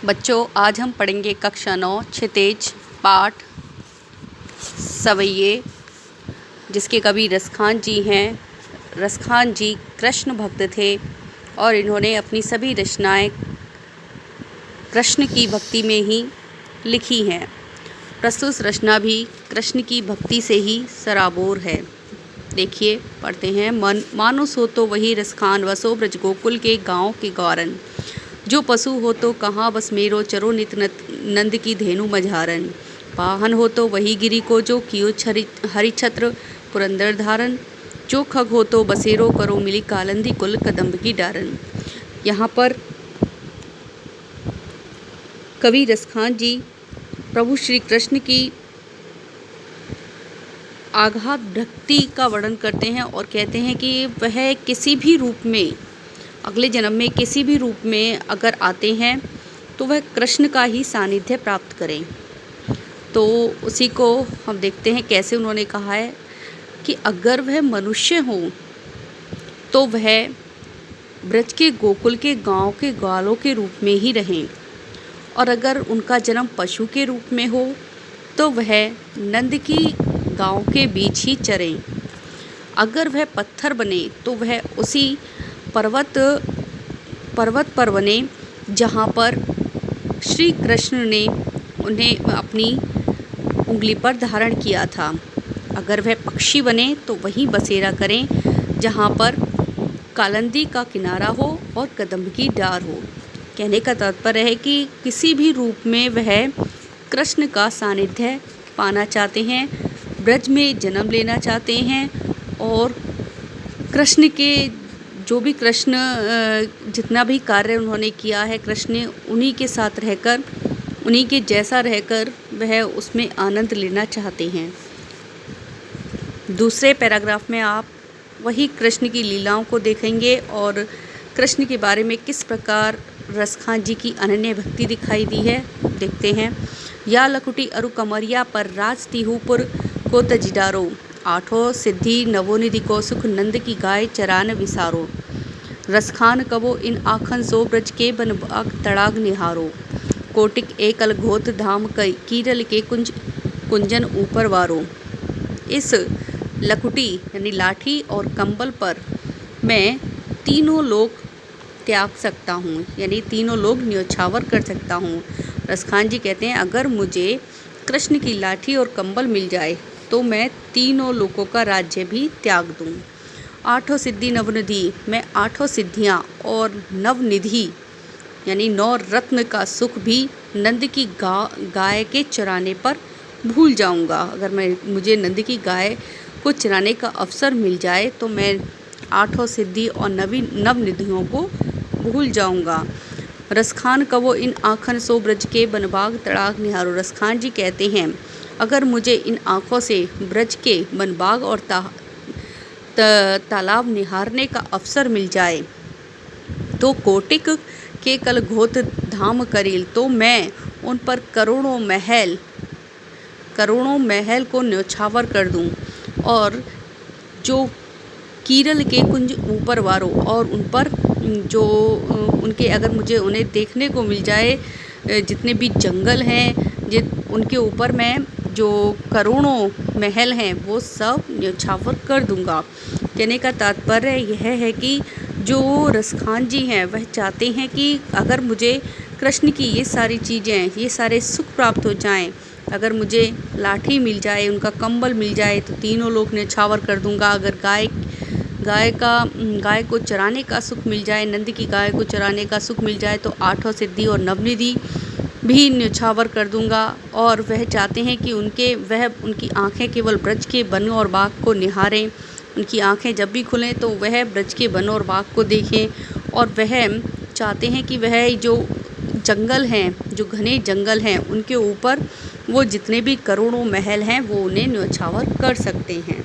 बच्चों, आज हम पढ़ेंगे कक्षा 9 क्षितिज पाठ सवैये, जिसके कवि रसखान जी हैं। रसखान जी कृष्ण भक्त थे और इन्होंने अपनी सभी रचनाएं कृष्ण की भक्ति में ही लिखी हैं। प्रस्तुत रचना भी कृष्ण की भक्ति से ही सराबोर है। देखिए, पढ़ते हैं। मानुस हो तो वही रसखान, वसो ब्रज गोकुल के गाँव के गौरन। जो पशु हो तो कहाँ बस मेरो, चरो नित नंद की धेनु मझारन। वाहन हो तो वही गिरी को, जो कियो हरिछत्र पुरंदर धारन। जो खग हो तो बसेरो करो, मिली कालंदी कुल कदम्ब की डारन। यहाँ पर कवि रसखान जी प्रभु श्री कृष्ण की आगाध भक्ति का वर्णन करते हैं और कहते हैं कि वह किसी भी रूप में, अगले जन्म में किसी भी रूप में अगर आते हैं तो वह कृष्ण का ही सानिध्य प्राप्त करें। तो उसी को हम देखते हैं कैसे उन्होंने कहा है कि अगर वह मनुष्य हो तो वह ब्रज के गोकुल के गांव के ग्वालों के रूप में ही रहें, और अगर उनका जन्म पशु के रूप में हो तो वह नंद की गांव के बीच ही चरें। अगर वह पत्थर बने तो वह उसी पर्वत पर बने जहाँ पर श्री कृष्ण ने उन्हें अपनी उंगली पर धारण किया था। अगर वह पक्षी बने तो वहीं बसेरा करें जहाँ पर कालंदी का किनारा हो और कदम्ब की डार हो। कहने का तात्पर्य है कि किसी भी रूप में वह कृष्ण का सानिध्य पाना चाहते हैं, ब्रज में जन्म लेना चाहते हैं, और कृष्ण के जो भी जितना भी कार्य उन्होंने किया है, कृष्ण उन्हीं के साथ रहकर, उन्हीं के जैसा रहकर वह उसमें आनंद लेना चाहते हैं। दूसरे पैराग्राफ में आप वही कृष्ण की लीलाओं को देखेंगे और कृष्ण के बारे में किस प्रकार रसखान जी की अनन्य भक्ति दिखाई दी है, देखते हैं। या लकुटी अरु कमरिया पर राज तिहुपुर को तजिडारो। आठों सिद्धि नवोनिधि को सुख, नंद की गाय चरान विसारो। रसखान कबो इन आखन सो, ब्रज के बनबाग तड़ाग निहारो। कोटिक एकल घोत धाम कई, कीरल के कुंजन ऊपर वारो। इस लकुटी यानी लाठी और कंबल पर मैं तीनों लोग त्याग सकता हूँ, यानी तीनों लोग न्योछावर कर सकता हूँ। रसखान जी कहते हैं अगर मुझे कृष्ण की लाठी और कंबल मिल जाए तो मैं तीनों लोगों का राज्य भी त्याग दूँ। आठों सिद्धि नवनिधि, मैं आठों सिद्धियाँ और नवनिधि यानी 9 रत्न का सुख भी नंद की गाय के चराने पर भूल जाऊंगा। अगर मुझे नंद की गाय को चराने का अवसर मिल जाए तो मैं आठों सिद्धि और नवनिधियों को भूल जाऊंगा। रसखान कवो इन आँखन सो, ब्रज के बनबाग तड़ाग निहारो। रसखान जी कहते हैं अगर मुझे इन आँखों से ब्रज के बनबाग और तालाब निहारने का अवसर मिल जाए तो कोटिक के कल घोत धाम करील, तो मैं उन पर करोड़ों महल को न्योछावर कर दूं। और जो कीरल के कुंज ऊपर वारो, और उन पर जो उनके अगर मुझे उन्हें देखने को मिल जाए, जितने भी जंगल हैं उनके ऊपर मैं जो करोड़ों महल हैं वो सब न्योछावर कर दूंगा। कहने का तात्पर्य यह है कि जो रसखान जी हैं वह चाहते हैं कि अगर मुझे कृष्ण की ये सारी चीज़ें, ये सारे सुख प्राप्त हो जाएं, अगर मुझे लाठी मिल जाए, उनका कंबल मिल जाए तो तीनों लोग न्योछावर कर दूंगा। अगर गाय को चराने का सुख मिल जाए, नंद की गाय को चराने का सुख मिल जाए तो आठों सिद्धि और नवनिधि भी न्योछावर कर दूंगा। और वह चाहते हैं कि उनकी आँखें केवल ब्रज के वन और बाग को निहारें, उनकी आँखें जब भी खुलें तो वह ब्रज के वन और बाग को देखें। और वह चाहते हैं कि वह जो जंगल हैं, जो घने जंगल हैं, उनके ऊपर वो जितने भी करोड़ों महल हैं वो उन्हें न्योछावर कर सकते हैं।